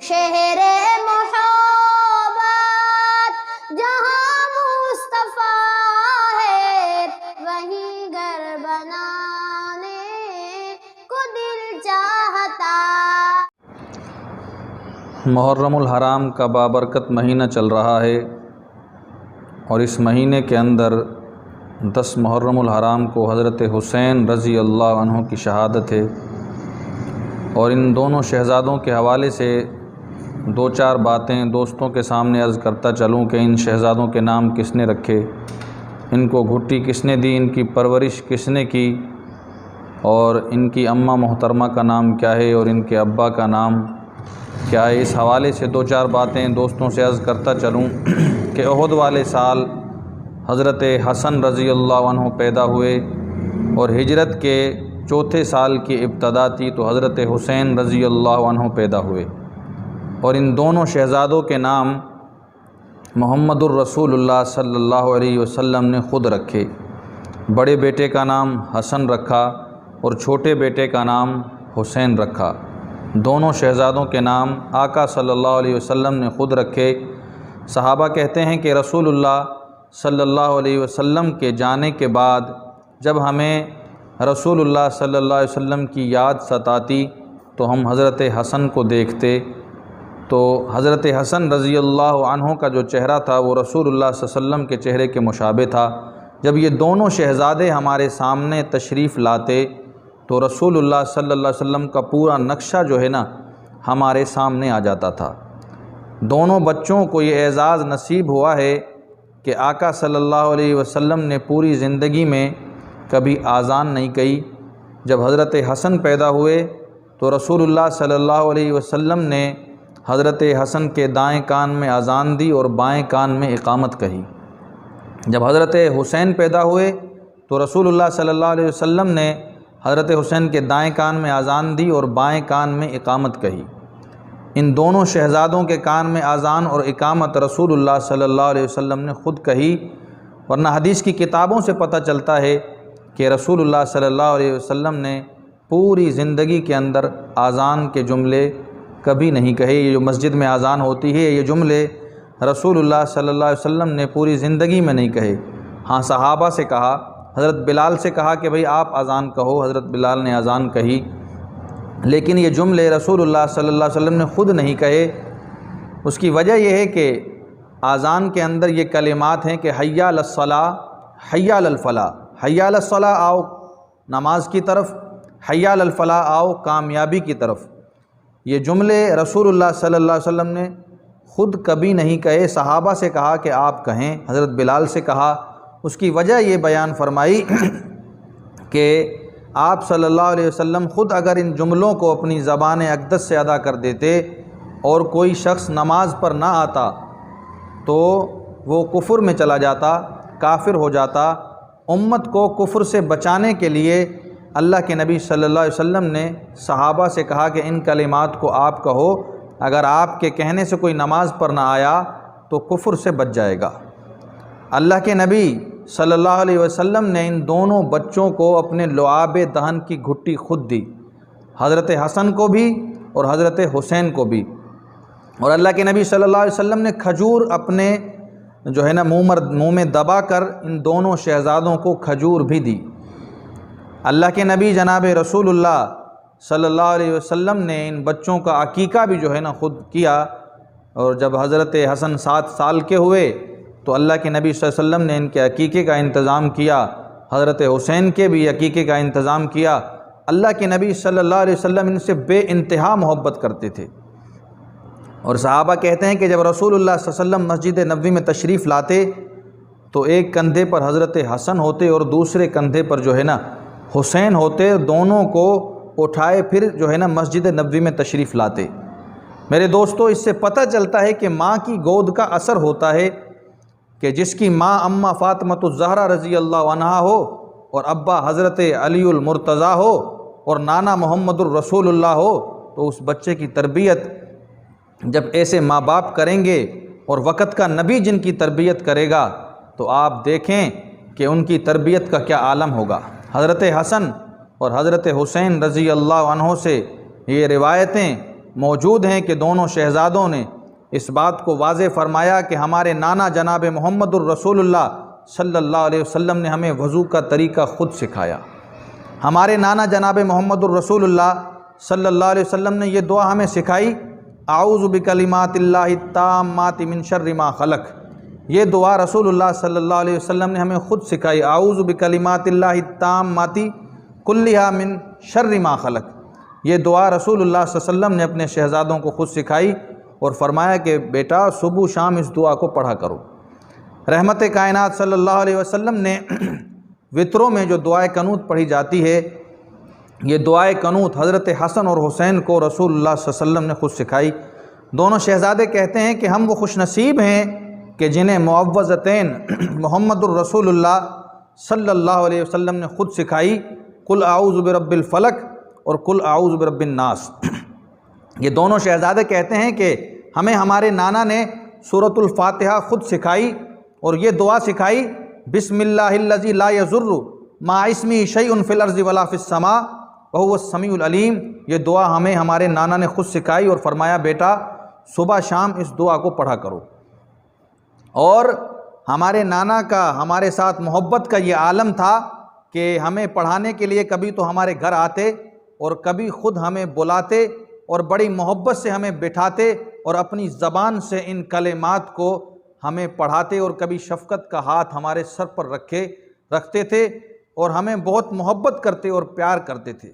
شہر محبت جہاں مصطفیٰ ہے، وہیں گھر بنانے کو دل چاہتا۔ محرم الحرام کا بابرکت مہینہ چل رہا ہے، اور اس مہینے کے اندر 10 محرم الحرام کو حضرت حسین رضی اللہ عنہ کی شہادت ہے، اور ان دونوں شہزادوں کے حوالے سے 2-4 باتیں دوستوں کے سامنے عرض کرتا چلوں کہ ان شہزادوں کے نام کس نے رکھے، ان کو گھٹی کس نے دی، ان کی پرورش کس نے کی، اور ان کی اماں محترمہ کا نام کیا ہے اور ان کے ابا کا نام کیا ہے۔ اس حوالے سے 2-4 باتیں دوستوں سے عرض کرتا چلوں کہ احد والے سال حضرت حسن رضی اللہ عنہ پیدا ہوئے، اور ہجرت کے 4تھے سال کی ابتدا تھی تو حضرت حسین رضی اللہ عنہ پیدا ہوئے، اور ان دونوں شہزادوں کے نام محمد الرسول اللہ صلی اللہ علیہ وسلم نے خود رکھے۔ بڑے بیٹے کا نام حسن رکھا اور چھوٹے بیٹے کا نام حسین رکھا۔ دونوں شہزادوں کے نام آقا صلی اللہ علیہ وسلم نے خود رکھے۔ صحابہ کہتے ہیں کہ رسول اللہ صلی اللہ علیہ وسلم کے جانے کے بعد جب ہمیں رسول اللہ صلی اللہ علیہ وسلم کی یاد ستاتی تو ہم حضرت حسن کو دیکھتے، تو حضرت حسن رضی اللہ عنہ کا جو چہرہ تھا وہ رسول اللہ صلی اللہ علیہ وسلم کے چہرے کے مشابہ تھا۔ جب یہ دونوں شہزادے ہمارے سامنے تشریف لاتے تو رسول اللہ صلی اللہ علیہ وسلم کا پورا نقشہ جو ہے نا ہمارے سامنے آ جاتا تھا۔ دونوں بچوں کو یہ اعزاز نصیب ہوا ہے کہ آقا صلی اللہ علیہ وسلم نے پوری زندگی میں کبھی اذان نہیں کہی۔ جب حضرت حسن پیدا ہوئے تو رسول اللہ صلی اللہ علیہ وسلم نے حضرت حسن کے دائیں کان میں اذان دی اور بائیں کان میں اقامت کہی۔ جب حضرت حسین پیدا ہوئے تو رسول اللہ صلی اللہ علیہ وسلم نے حضرت حسین کے دائیں کان میں اذان دی اور بائیں کان میں اقامت کہی۔ ان دونوں شہزادوں کے کان میں اذان اور اقامت رسول اللہ صلی اللہ علیہ وسلم نے خود کہی، ورنہ حدیث کی کتابوں سے پتہ چلتا ہے کہ رسول اللہ صلی اللہ علیہ وسلم نے پوری زندگی کے اندر اذان کے جملے کبھی نہیں کہے۔ یہ جو مسجد میں اذان ہوتی ہے یہ جملے رسول اللہ صلی اللہ علیہ وسلم نے پوری زندگی میں نہیں کہے۔ ہاں صحابہ سے کہا، حضرت بلال سے کہا کہ بھئی آپ اذان کہو، حضرت بلال نے اذان کہی، لیکن یہ جملے رسول اللہ صلی اللہ علیہ وسلم نے خود نہیں کہے۔ اس کی وجہ یہ ہے کہ اذان کے اندر یہ کلمات ہیں کہ حی علی الصلاۃ، حی علی الفلاح، حی علی الصلاۃ آؤ نماز کی طرف، حی علی الفلاح آؤ کامیابی کی طرف۔ یہ جملے رسول اللہ صلی اللہ علیہ وسلم نے خود کبھی نہیں کہے، صحابہ سے کہا کہ آپ کہیں، حضرت بلال سے کہا۔ اس کی وجہ یہ بیان فرمائی کہ آپ صلی اللہ علیہ وسلم خود اگر ان جملوں کو اپنی زبان اقدس سے ادا کر دیتے اور کوئی شخص نماز پر نہ آتا تو وہ کفر میں چلا جاتا، کافر ہو جاتا۔ امت کو کفر سے بچانے کے لیے اللہ کے نبی صلی اللہ علیہ وسلم نے صحابہ سے کہا کہ ان کلمات کو آپ کہو، اگر آپ کے کہنے سے کوئی نماز پر نہ آیا تو کفر سے بچ جائے گا۔ اللہ کے نبی صلی اللہ علیہ وسلم نے ان دونوں بچوں کو اپنے لعاب دہن کی گھٹی خود دی، حضرت حسن کو بھی اور حضرت حسین کو بھی۔ اور اللہ کے نبی صلی اللہ علیہ وسلم نے کھجور اپنے جو ہے نا منہ میں دبا کر ان دونوں شہزادوں کو کھجور بھی دی۔ اللہ کے نبی جناب رسول اللہ صلی اللہ علیہ وسلم نے ان بچوں کا عقیقہ بھی جو ہے نا خود کیا، اور جب حضرت حسن 7 سال کے ہوئے تو اللہ کے نبی صلی اللہ علیہ وسلم نے ان کے عقیقے کا انتظام کیا، حضرت حسین کے بھی عقیقے کا انتظام کیا۔ اللہ کے نبی صلی اللہ علیہ وسلم ان سے بے انتہا محبت کرتے تھے۔ اور صحابہ کہتے ہیں کہ جب رسول اللہ صلی اللہ علیہ وسلم مسجد نبوی میں تشریف لاتے تو ایک کندھے پر حضرت حسن ہوتے اور دوسرے کندھے پر جو ہے نا حسین ہوتے، دونوں کو اٹھائے پھر جو ہے نا مسجد نبوی میں تشریف لاتے۔ میرے دوستو، اس سے پتہ چلتا ہے کہ ماں کی گود کا اثر ہوتا ہے کہ جس کی ماں اماں فاطمۃ الزہرا رضی اللہ عنہا ہو اور ابا حضرت علی المرتضیٰ ہو اور نانا محمد الرسول اللہ ہو، تو اس بچے کی تربیت جب ایسے ماں باپ کریں گے اور وقت کا نبی جن کی تربیت کرے گا تو آپ دیکھیں کہ ان کی تربیت کا کیا عالم ہوگا۔ حضرت حسن اور حضرت حسین رضی اللہ عنہ سے یہ روایتیں موجود ہیں کہ دونوں شہزادوں نے اس بات کو واضح فرمایا کہ ہمارے نانا جناب محمد الرسول اللہ صلی اللہ علیہ وسلم نے ہمیں وضو کا طریقہ خود سکھایا۔ ہمارے نانا جناب محمد الرسول اللہ صلی اللہ علیہ وسلم نے یہ دعا ہمیں سکھائی، اعوذ بکلمات اللہ التامات من شر ما خلق۔ یہ دعا رسول اللہ صلی اللہ علیہ وسلم نے ہمیں خود سکھائی، اعوذ بکلمات اللہ التامات کلھا من شر ما خلق۔ یہ دعا رسول اللہ صلی اللہ علیہ وسلم نے اپنے شہزادوں کو خود سکھائی اور فرمایا کہ بیٹا صبح شام اس دعا کو پڑھا کرو۔ رحمت کائنات صلی اللہ علیہ وسلم نے وطروں میں جو دعائے قنوت پڑھی جاتی ہے، یہ دعائے قنوت حضرت حسن اور حسین کو رسول اللہ صلی اللہ علیہ وسلم نے خود سکھائی۔ دونوں شہزادے کہتے ہیں کہ ہم وہ خوش نصیب ہیں کہ جنہیں معوذتین محمد الرسول اللہ صلی اللہ علیہ وسلم نے خود سکھائی، قل اعوذ برب الفلق اور قل اعوذ برب الناس۔ یہ دونوں شہزادے کہتے ہیں کہ ہمیں ہمارے نانا نے سورۃ الفاتحہ خود سکھائی اور یہ دعا سکھائی، بسم اللہ الذی لا یضر مع اسمہ شیء فی الارض ولا فی السماء وہو السمیع العلیم۔ یہ دعا ہمیں ہمارے نانا نے خود سکھائی اور فرمایا بیٹا صبح شام اس دعا کو پڑھا کرو۔ اور ہمارے نانا کا ہمارے ساتھ محبت کا یہ عالم تھا کہ ہمیں پڑھانے کے لیے کبھی تو ہمارے گھر آتے اور کبھی خود ہمیں بلاتے اور بڑی محبت سے ہمیں بٹھاتے اور اپنی زبان سے ان کلمات کو ہمیں پڑھاتے، اور کبھی شفقت کا ہاتھ ہمارے سر پر رکھتے تھے اور ہمیں بہت محبت کرتے اور پیار کرتے تھے۔